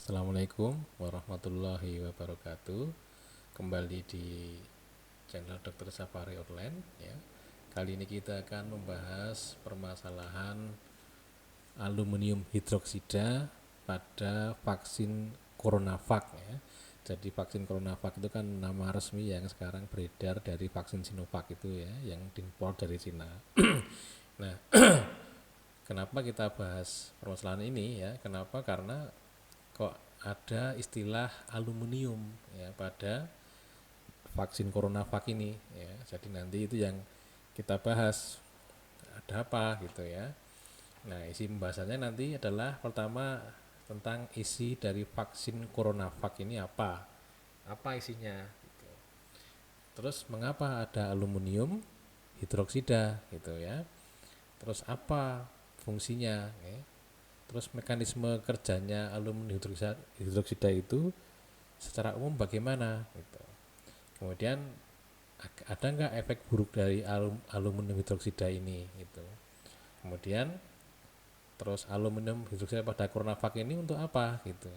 Assalamualaikum warahmatullahi wabarakatuh. Kembali di channel Dr. Safari Online ya. Kali ini kita akan membahas permasalahan aluminium hidroksida pada vaksin CoronaVac ya. Jadi vaksin CoronaVac itu kan nama resmi yang sekarang beredar dari vaksin Sinovac itu ya, yang diimpor dari Cina. Nah, kenapa kita bahas permasalahan ini ya? Kenapa? Karena kok ada istilah aluminium ya pada vaksin CoronaVac ini ya. Jadi nanti itu yang kita bahas, ada apa gitu ya. Nah, isi pembahasannya nanti adalah pertama tentang isi dari vaksin CoronaVac ini apa isinya gitu. Terus mengapa ada aluminium hidroksida gitu ya. Terus apa fungsinya ya. Terus mekanisme kerjanya aluminium hidroksida itu secara umum bagaimana gitu. Kemudian ada nggak efek buruk dari aluminium hidroksida ini gitu. Kemudian terus aluminium hidroksida pada CoronaVac ini untuk apa gitu.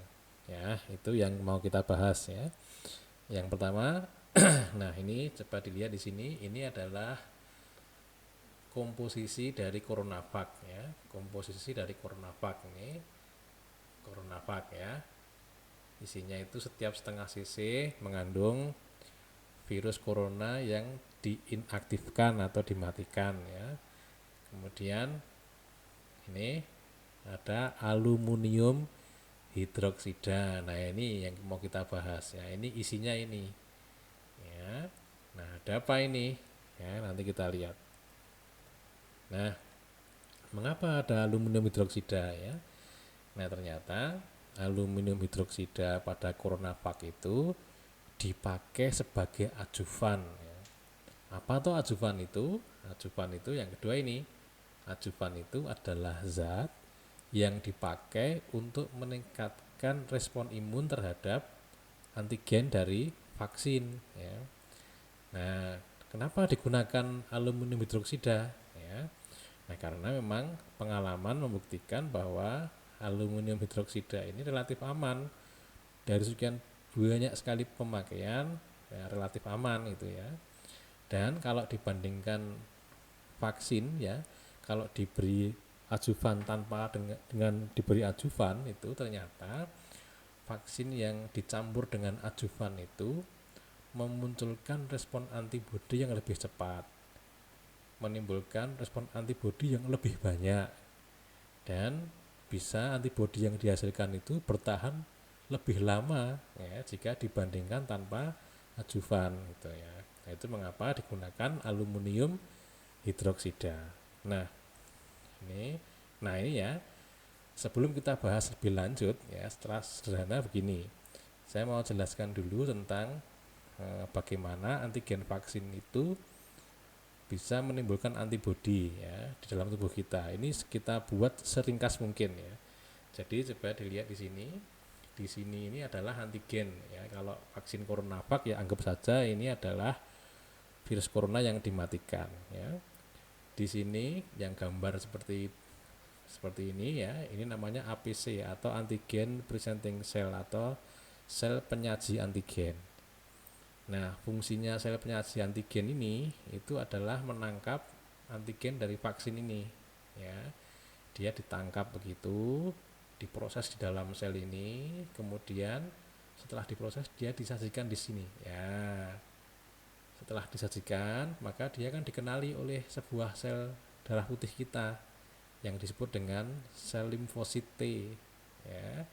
Ya, itu yang mau kita bahas ya. Yang pertama, nah ini coba dilihat di sini, ini adalah komposisi dari CoronaVac ya. Komposisi dari CoronaVac ini, CoronaVac ya. Isinya itu setiap setengah cc mengandung virus corona yang diinaktifkan atau dimatikan ya. Kemudian ini ada aluminium hidroksida. Nah, ini yang mau kita bahas ya. Ini isinya ini. Ya. Nah, ada apa ini? Ya, nanti kita lihat. Nah, mengapa ada aluminium hidroksida ya? Nah, ternyata aluminium hidroksida pada CoronaVac itu dipakai sebagai adjuvan ya. Apa tuh adjuvan itu? Adjuvan itu yang kedua ini. Adjuvan itu adalah zat yang dipakai untuk meningkatkan respon imun terhadap antigen dari vaksin ya. Nah, kenapa digunakan aluminium hidroksida ya? Nah, karena memang pengalaman membuktikan bahwa aluminium hidroksida ini relatif aman dari sekian banyak sekali pemakaian ya, relatif aman itu ya. Dan kalau dibandingkan vaksin ya, kalau diberi adjuvan tanpa dengan diberi adjuvan itu ternyata vaksin yang dicampur dengan adjuvan itu memunculkan respon antibodi yang lebih cepat, menimbulkan respon antibodi yang lebih banyak, dan bisa antibodi yang dihasilkan itu bertahan lebih lama ya jika dibandingkan tanpa adjuvan gitu ya. Nah, itu mengapa digunakan aluminium hidroksida. Nah, ini ya, sebelum kita bahas lebih lanjut ya, setelah sederhana begini. Saya mau jelaskan dulu tentang bagaimana antigen vaksin itu bisa menimbulkan antibodi ya di dalam tubuh kita. Ini kita buat seringkas mungkin ya. Jadi coba dilihat di sini. Di sini ini adalah antigen ya. Kalau vaksin CoronaVac ya anggap saja ini adalah virus corona yang dimatikan ya. Di sini yang gambar seperti ini ya. Ini namanya APC atau antigen presenting cell atau sel penyaji antigen. Nah, fungsinya sel penyaji antigen ini itu adalah menangkap antigen dari vaksin ini ya. Dia ditangkap begitu, diproses di dalam sel ini, kemudian setelah diproses dia disajikan di sini ya. Setelah disajikan, maka dia akan dikenali oleh sebuah sel darah putih kita yang disebut dengan sel limfosit T ya.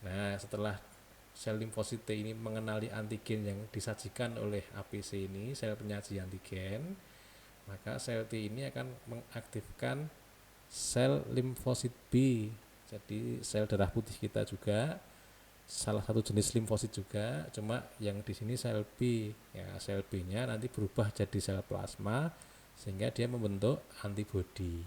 Nah, setelah sel limfosit T ini mengenali antigen yang disajikan oleh APC ini, sel penyaji antigen, maka sel T ini akan mengaktifkan sel limfosit B. Jadi sel darah putih kita juga salah satu jenis limfosit juga, cuma yang di sini sel B. Ya, sel B-nya nanti berubah jadi sel plasma sehingga dia membentuk antibodi.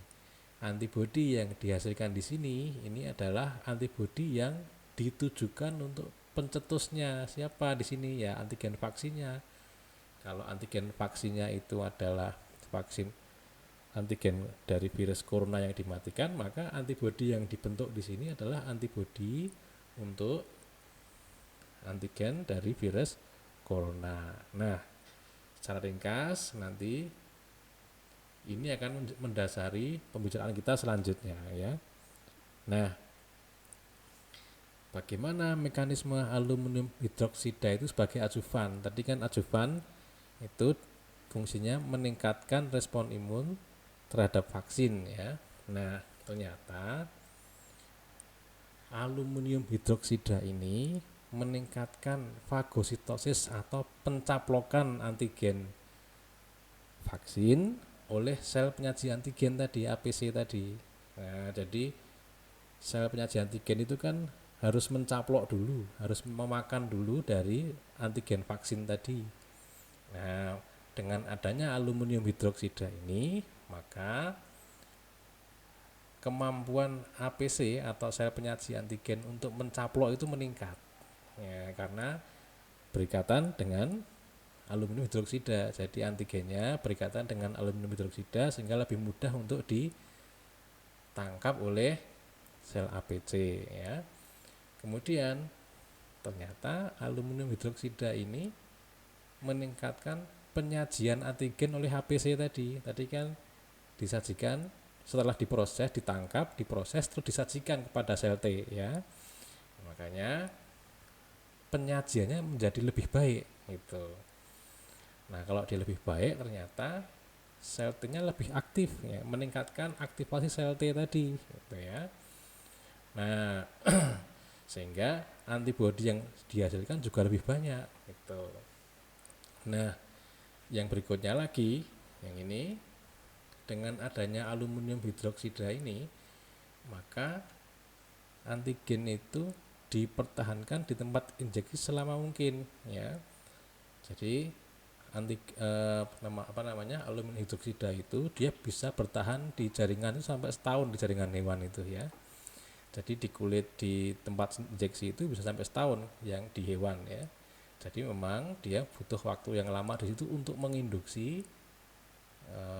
Antibodi yang dihasilkan di sini ini adalah antibodi yang ditujukan untuk pencetusnya siapa di sini ya, antigen vaksinnya. Kalau antigen vaksinnya itu adalah vaksin antigen dari virus corona yang dimatikan, maka antibodi yang dibentuk di sini adalah antibodi untuk antigen dari virus corona. Nah, secara ringkas nanti ini akan mendasari pembicaraan kita selanjutnya ya. Nah, bagaimana mekanisme aluminium hidroksida itu sebagai adjuvan? Tadi kan adjuvan itu fungsinya meningkatkan respon imun terhadap vaksin ya. Nah, ternyata aluminium hidroksida ini meningkatkan fagositosis atau pencaplokan antigen vaksin oleh sel penyaji antigen tadi, APC tadi. Nah, jadi sel penyaji antigen itu kan harus mencaplok dulu, harus memakan dulu dari antigen vaksin tadi. Nah, dengan adanya aluminium hidroksida ini, maka kemampuan APC atau sel penyaji antigen untuk mencaplok itu meningkat ya, karena berikatan dengan aluminium hidroksida. Jadi antigennya berikatan dengan aluminium hidroksida sehingga lebih mudah untuk ditangkap oleh sel APC ya. Kemudian ternyata aluminium hidroksida ini meningkatkan penyajian antigen oleh HPC tadi. Tadi kan disajikan setelah diproses, ditangkap, diproses terus disajikan kepada sel T ya. Makanya penyajiannya menjadi lebih baik gitu. Nah, kalau dia lebih baik ternyata sel T-nya lebih aktif ya, meningkatkan aktivasi sel T tadi gitu ya. Nah, sehingga antibodi yang dihasilkan juga lebih banyak gitu. Nah, yang berikutnya lagi, yang ini dengan adanya aluminium hidroksida ini, maka antigen itu dipertahankan di tempat injeksi selama mungkin ya. Jadi aluminium hidroksida itu dia bisa bertahan di jaringan itu sampai setahun di jaringan hewan itu ya. Jadi di kulit di tempat injeksi itu bisa sampai setahun yang di hewan ya. Jadi memang dia butuh waktu yang lama di situ untuk menginduksi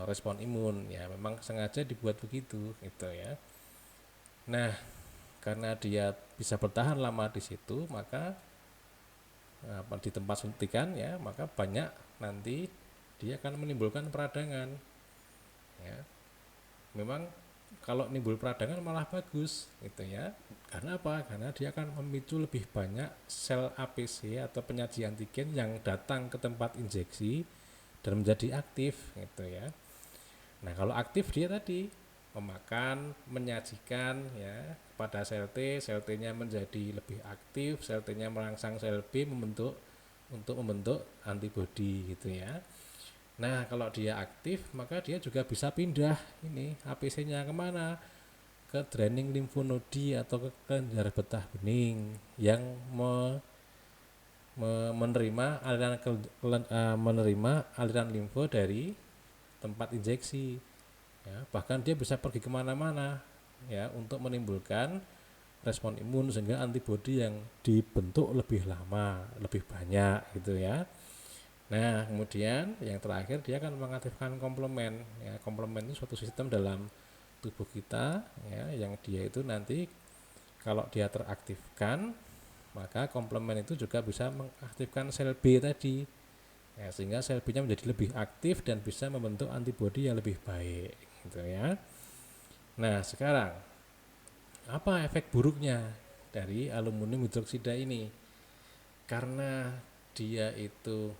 respon imun ya, memang sengaja dibuat begitu gitu ya. Nah, karena dia bisa bertahan lama di situ, maka di tempat suntikan ya, maka banyak nanti dia akan menimbulkan peradangan ya. Memang kalau nimbul peradangan malah bagus gitu ya. Karena apa? Karena dia akan memicu lebih banyak sel APC atau penyaji antigen yang datang ke tempat injeksi dan menjadi aktif gitu ya. Nah, kalau aktif dia tadi memakan, menyajikan ya kepada sel T, sel T-nya menjadi lebih aktif, sel T-nya merangsang sel B untuk membentuk antibodi gitu ya. Nah, kalau dia aktif, maka dia juga bisa pindah ini APC-nya kemana? Ke draining lymphnode atau ke kelenjar getah bening yang menerima aliran limfo dari tempat injeksi. Ya, bahkan dia bisa pergi kemana-mana ya untuk menimbulkan respon imun sehingga antibodi yang dibentuk lebih lama, lebih banyak gitu ya. Nah, kemudian yang terakhir dia akan mengaktifkan komplement. Ya, komplement itu suatu sistem dalam tubuh kita ya, yang dia itu nanti kalau dia teraktifkan, maka komplement itu juga bisa mengaktifkan sel B tadi. Ya, sehingga sel B-nya menjadi lebih aktif dan bisa membentuk antibodi yang lebih baik gitu ya. Nah, sekarang apa efek buruknya dari aluminium hidroksida ini? Karena dia itu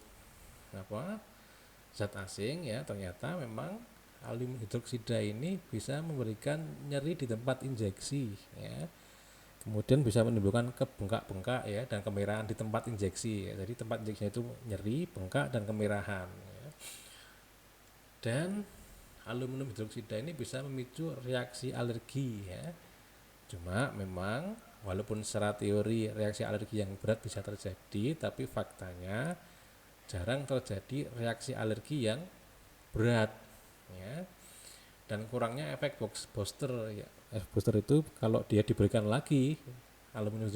zat asing ya, ternyata memang aluminium hidroksida ini bisa memberikan nyeri di tempat injeksi ya. Kemudian bisa menimbulkan bengkak-bengkak ya dan kemerahan di tempat injeksi ya. Jadi tempat injeksinya itu nyeri, bengkak dan kemerahan ya. Dan aluminium hidroksida ini bisa memicu reaksi alergi ya. Cuma memang walaupun secara teori reaksi alergi yang berat bisa terjadi, tapi faktanya jarang terjadi reaksi alergi yang berat ya. Dan kurangnya efek booster ya. Efek booster itu kalau dia diberikan lagi aluminium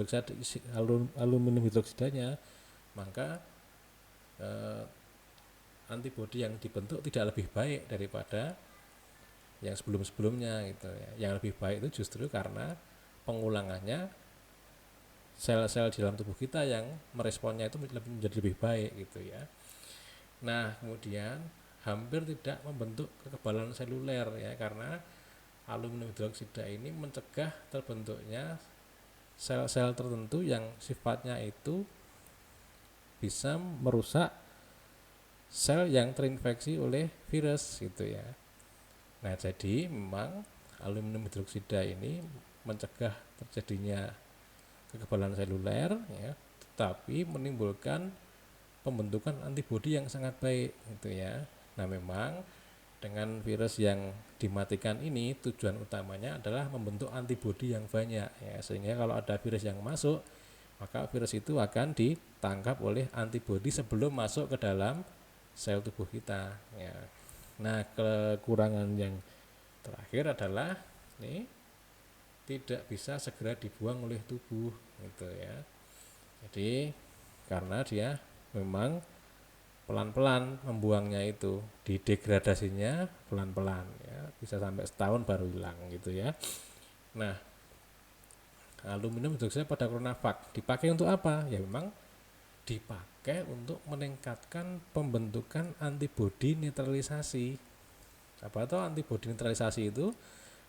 hidroksidanya, maka antibodi yang dibentuk tidak lebih baik daripada yang sebelum-sebelumnya gitu ya. Yang lebih baik itu justru karena pengulangannya sel-sel di dalam tubuh kita yang meresponnya itu menjadi lebih baik gitu ya. Nah, kemudian hampir tidak membentuk kekebalan seluler ya, karena aluminium hidroksida ini mencegah terbentuknya sel-sel tertentu yang sifatnya itu bisa merusak sel yang terinfeksi oleh virus gitu ya. Nah, jadi memang aluminium hidroksida ini mencegah terjadinya kekebalan seluler ya, tetapi menimbulkan pembentukan antibodi yang sangat baik gitu ya. Nah, memang dengan virus yang dimatikan ini tujuan utamanya adalah membentuk antibodi yang banyak ya, sehingga kalau ada virus yang masuk, maka virus itu akan ditangkap oleh antibodi sebelum masuk ke dalam sel tubuh kita ya. Nah, kekurangan yang terakhir adalah ini tidak bisa segera dibuang oleh tubuh gitu ya. Jadi karena dia memang pelan-pelan membuangnya, itu didegradasinya pelan-pelan ya, bisa sampai setahun baru hilang gitu ya. Nah, aluminium hidroksida pada CoronaVac dipakai untuk apa? Ya memang dipakai untuk meningkatkan pembentukan antibodi netralisasi. Apa itu antibodi netralisasi itu?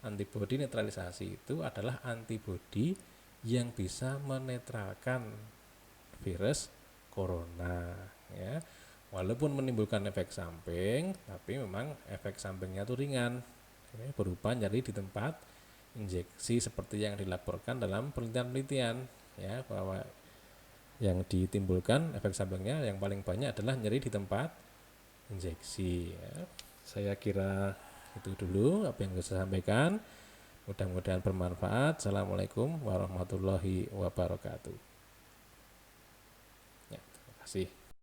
Antibodi netralisasi itu adalah antibodi yang bisa menetralkan virus corona ya. Walaupun menimbulkan efek samping, tapi memang efek sampingnya itu ringan ya, berupa nyeri di tempat injeksi seperti yang dilaporkan dalam penelitian-penelitian ya, bahwa yang ditimbulkan efek sampingnya yang paling banyak adalah nyeri di tempat injeksi ya. Saya kira itu dulu apa yang bisa saya sampaikan, mudah-mudahan bermanfaat. Assalamualaikum warahmatullahi wabarakatuh ya, terima kasih.